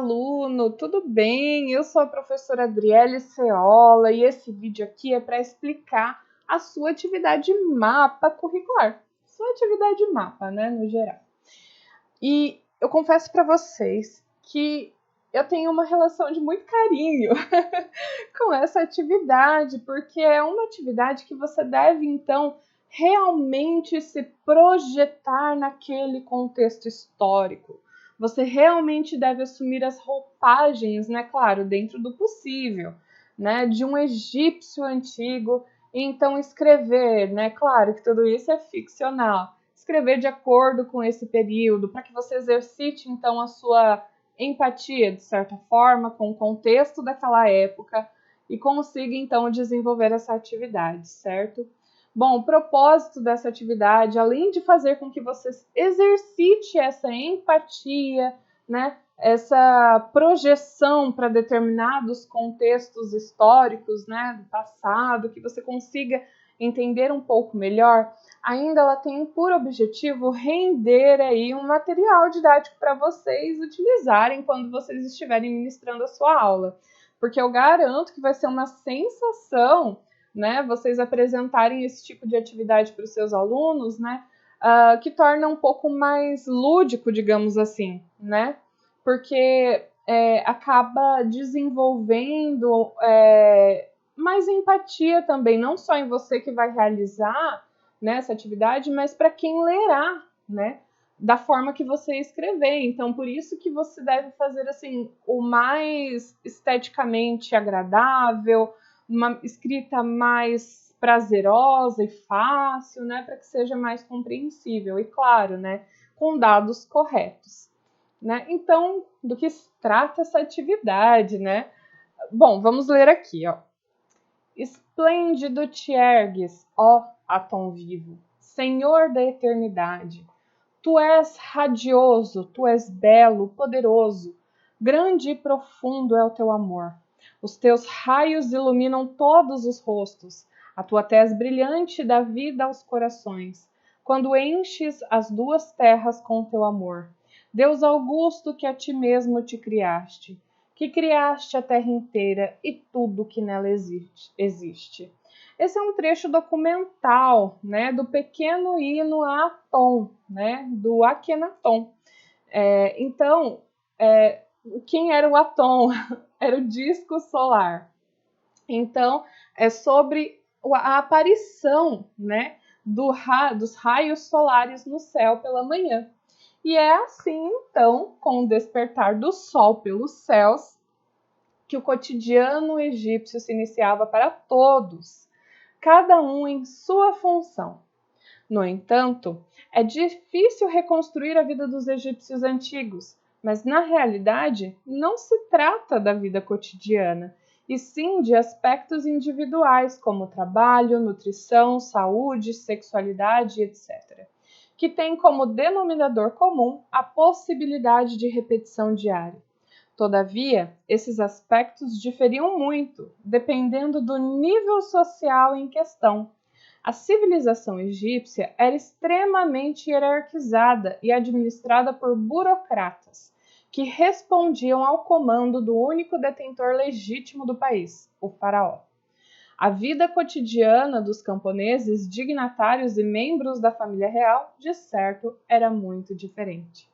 aluno, tudo bem? Eu sou a professora Adriele Ceola e esse vídeo aqui é para explicar a sua atividade mapa curricular. Sua atividade mapa, né, no geral. E eu confesso para vocês que eu tenho uma relação de muito carinho com essa atividade, porque é uma atividade que você deve, então, realmente se projetar naquele contexto histórico. Você realmente deve assumir as roupagens, né, claro, dentro do possível, né, de um egípcio antigo, e então escrever, né, claro que tudo isso é ficcional, escrever de acordo com esse período, para que você exercite, então, a sua empatia, de certa forma, com o contexto daquela época e consiga, então, desenvolver essa atividade, certo? Bom, o propósito dessa atividade, além de fazer com que você exercite essa empatia, né, essa projeção para determinados contextos históricos, né, do passado, que você consiga entender um pouco melhor, ainda ela tem por objetivo render aí um material didático para vocês utilizarem quando vocês estiverem ministrando a sua aula. Porque eu garanto que vai ser uma sensação, né, vocês apresentarem esse tipo de atividade para os seus alunos, né, que torna um pouco mais lúdico, digamos assim, né, porque acaba desenvolvendo mais empatia também, não só em você que vai realizar, né, essa atividade, mas para quem lerá, né, da forma que você escrever. Então, por isso que você deve fazer assim o mais esteticamente agradável, uma escrita mais prazerosa e fácil, né, para que seja mais compreensível e claro, né, com dados corretos, né? Então, do que se trata essa atividade, né? Bom, vamos ler aqui, ó. Esplêndido te ergues, ó Atom vivo, Senhor da eternidade. Tu és radioso, tu és belo, poderoso. Grande e profundo é o teu amor. Os teus raios iluminam todos os rostos. A tua tez brilhante dá vida aos corações. Quando enches as duas terras com teu amor. Deus augusto que a ti mesmo te criaste, que criaste a terra inteira e tudo que nela existe. Esse é um trecho documental, né, do pequeno hino a Atom, né, do Akhenaton. Então, quem era o Atom? Era o disco solar. Então, é sobre a aparição, né, dos raios solares no céu pela manhã. E é assim, então, com o despertar do sol pelos céus, que o cotidiano egípcio se iniciava para todos, cada um em sua função. No entanto, é difícil reconstruir a vida dos egípcios antigos, mas na realidade não se trata da vida cotidiana, e sim de aspectos individuais como trabalho, nutrição, saúde, sexualidade, etc., que têm como denominador comum a possibilidade de repetição diária. Todavia, esses aspectos diferiam muito, dependendo do nível social em questão. A civilização egípcia era extremamente hierarquizada e administrada por burocratas, que respondiam ao comando do único detentor legítimo do país, o faraó. A vida cotidiana dos camponeses, dignatários e membros da família real, de certo, era muito diferente.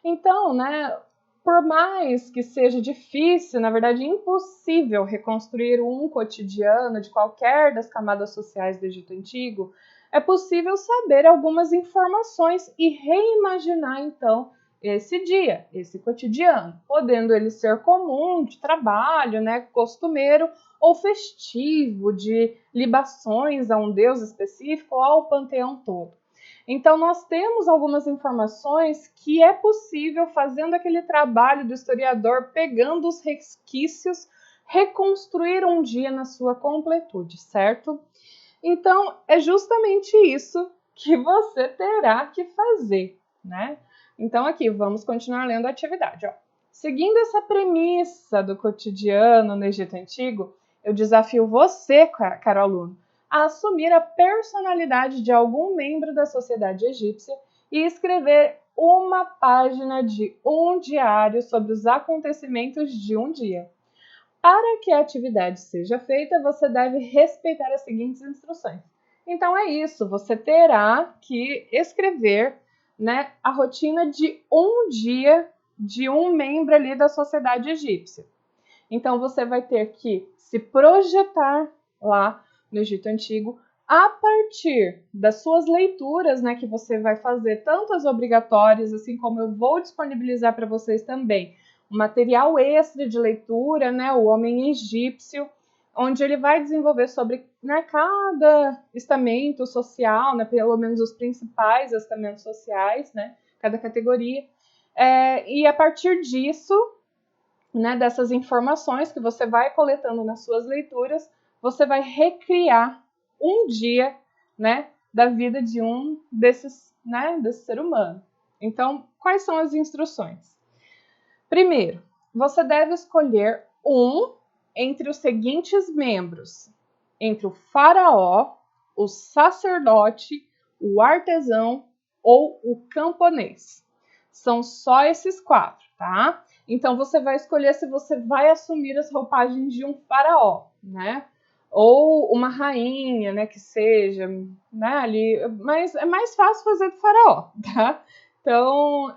Então, né, por mais que seja difícil, na verdade impossível reconstruir um cotidiano de qualquer das camadas sociais do Egito Antigo, é possível saber algumas informações e reimaginar então esse dia, esse cotidiano, podendo ele ser comum, de trabalho, né, costumeiro ou festivo, de libações a um deus específico ou ao panteão todo. Então, nós temos algumas informações que é possível, fazendo aquele trabalho do historiador, pegando os resquícios, reconstruir um dia na sua completude, certo? Então, é justamente isso que você terá que fazer, né? Então, aqui, vamos continuar lendo a atividade, ó. Seguindo essa premissa do cotidiano no Egito Antigo, eu desafio você, caro aluno, a assumir a personalidade de algum membro da sociedade egípcia e escrever uma página de um diário sobre os acontecimentos de um dia. Para que a atividade seja feita, você deve respeitar as seguintes instruções. Então é isso, você terá que escrever, né, a rotina de um dia de um membro ali da sociedade egípcia. Então você vai ter que se projetar lá no Egito Antigo a partir das suas leituras, né, que você vai fazer, tanto as obrigatórias, assim como eu vou disponibilizar para vocês também um material extra de leitura, né, o Homem Egípcio, onde ele vai desenvolver sobre, né, cada estamento social, né, pelo menos os principais estamentos sociais, né, cada categoria. E a partir disso, né, dessas informações que você vai coletando nas suas leituras, você vai recriar um dia, né, da vida de um desses, né, desse ser humano. Então, quais são as instruções? Primeiro, você deve escolher um entre os seguintes membros: entre o faraó, o sacerdote, o artesão ou o camponês. São só esses 4, tá? Então você vai escolher se você vai assumir as roupagens de um faraó, né? Ou uma rainha, né, que seja, né, ali, mas é mais fácil fazer do faraó, tá? Então,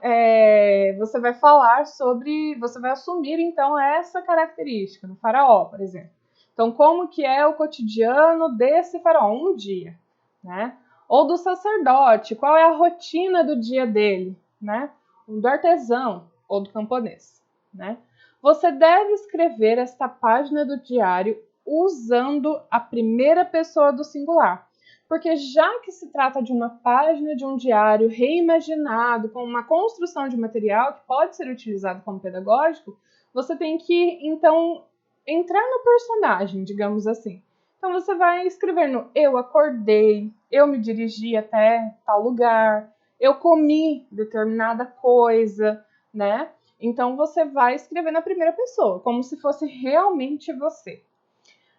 você vai falar sobre, você vai assumir, então, essa característica do faraó, por exemplo. Então, como que é o cotidiano desse faraó, um dia, né? Ou do sacerdote, qual é a rotina do dia dele, né? Do artesão ou do camponês, né? Você deve escrever esta página do diário usando a primeira pessoa do singular, porque já que se trata de uma página de um diário reimaginado, com uma construção de material que pode ser utilizado como pedagógico, você tem que, então, entrar no personagem, digamos assim. Então você vai escrever no eu acordei, eu me dirigi até tal lugar, eu comi determinada coisa, né? Então você vai escrever na primeira pessoa, como se fosse realmente você.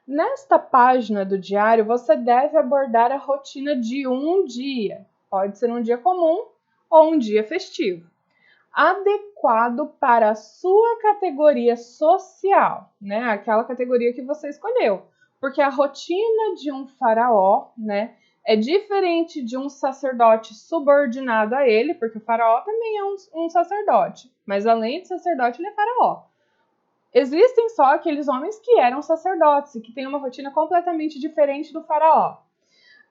Nesta página do diário, você deve abordar a rotina de um dia. Pode ser um dia comum ou um dia festivo, adequado para a sua categoria social, né? Aquela categoria que você escolheu. Porque a rotina de um faraó, né, é diferente de um sacerdote subordinado a ele, porque o faraó também é um sacerdote, mas além de sacerdote, ele é faraó. Existem só aqueles homens que eram sacerdotes e que têm uma rotina completamente diferente do faraó.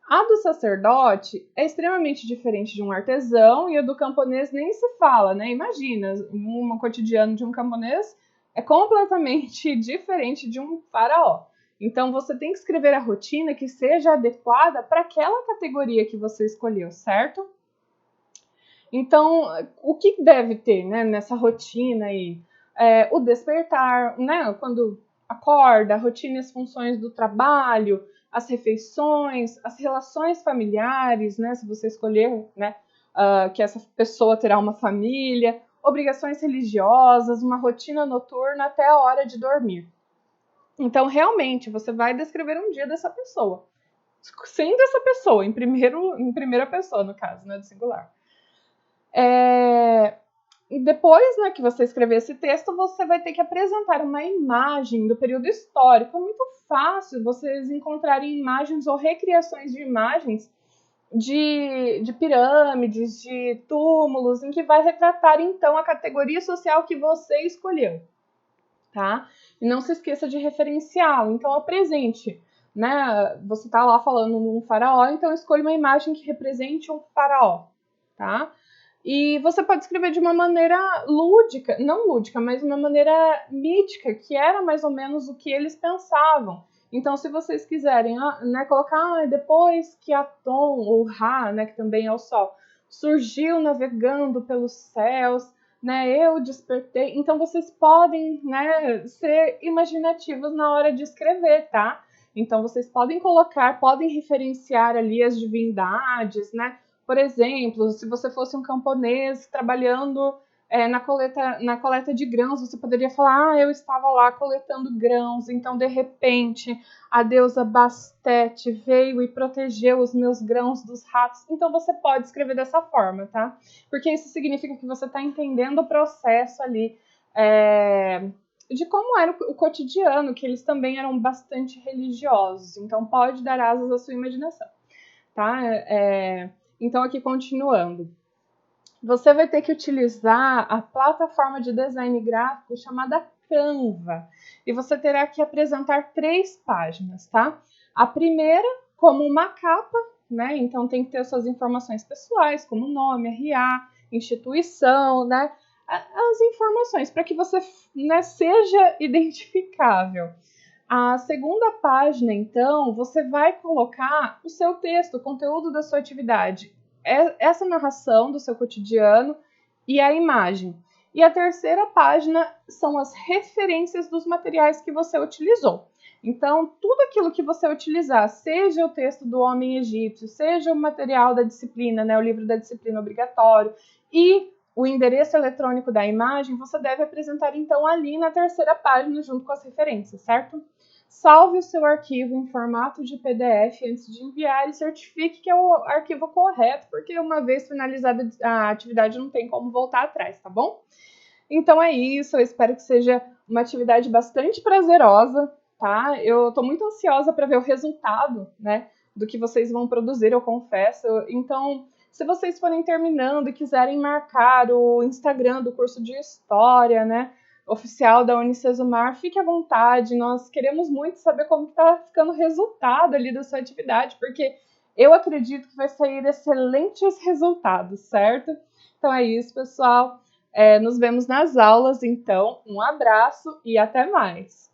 A do sacerdote é extremamente diferente de um artesão e a do camponês nem se fala, né? Imagina, um cotidiano de um camponês é completamente diferente de um faraó. Então você tem que escrever a rotina que seja adequada para aquela categoria que você escolheu, certo? Então, o que deve ter, né, nessa rotina aí? O despertar, né, quando acorda, a rotina e as funções do trabalho, as refeições, as relações familiares, né, se você escolher, né, que essa pessoa terá uma família, obrigações religiosas, uma rotina noturna até a hora de dormir. Então, realmente, você vai descrever um dia dessa pessoa, sendo essa pessoa, em primeira pessoa, no caso, né, do singular. E depois, né, que você escrever esse texto, você vai ter que apresentar uma imagem do período histórico. É muito fácil vocês encontrarem imagens ou recriações de imagens de pirâmides, de túmulos, em que vai retratar, então, a categoria social que você escolheu, tá? E não se esqueça de referenciá-lo. Então, apresente, né? Você tá lá falando num faraó, então escolha uma imagem que represente um faraó, tá? E você pode escrever de uma maneira lúdica, não lúdica, mas uma maneira mítica, que era mais ou menos o que eles pensavam. Então, se vocês quiserem, né, colocar depois que Atom, ou Ra, né, que também é o Sol, surgiu navegando pelos céus, né, eu despertei. Então, vocês podem, né, ser imaginativos na hora de escrever, tá? Então, vocês podem colocar, podem referenciar ali as divindades, né? Por exemplo, se você fosse um camponês trabalhando na coleta de grãos, você poderia falar, eu estava lá coletando grãos, então de repente a deusa Bastet veio e protegeu os meus grãos dos ratos. Então você pode escrever dessa forma, tá? Porque isso significa que você está entendendo o processo ali de como era o cotidiano, que eles também eram bastante religiosos. Então pode dar asas à sua imaginação, tá? Então aqui continuando. Você vai ter que utilizar a plataforma de design gráfico chamada Canva. E você terá que apresentar 3 páginas, tá? A primeira, como uma capa, né? Então tem que ter suas informações pessoais, como nome, RA, instituição, né? As informações para que você, né, seja identificável. A segunda página, então, você vai colocar o seu texto, o conteúdo da sua atividade, essa narração do seu cotidiano e a imagem. E a terceira página são as referências dos materiais que você utilizou. Então, tudo aquilo que você utilizar, seja o texto do Homem Egípcio, seja o material da disciplina, né, o livro da disciplina obrigatório, e o endereço eletrônico da imagem, você deve apresentar, então, ali na terceira página, junto com as referências, certo? Salve o seu arquivo em formato de PDF antes de enviar e certifique que é o arquivo correto, porque uma vez finalizada a atividade não tem como voltar atrás, tá bom? Então é isso, eu espero que seja uma atividade bastante prazerosa, tá? Eu estou muito ansiosa para ver o resultado, né, do que vocês vão produzir, eu confesso. Então, se vocês forem terminando e quiserem marcar o Instagram do curso de História, né, oficial da Unicesumar, fique à vontade. Nós queremos muito saber como está ficando o resultado ali da sua atividade, porque eu acredito que vai sair excelentes resultados, certo? Então é isso, pessoal. Nos vemos nas aulas, então. Um abraço e até mais!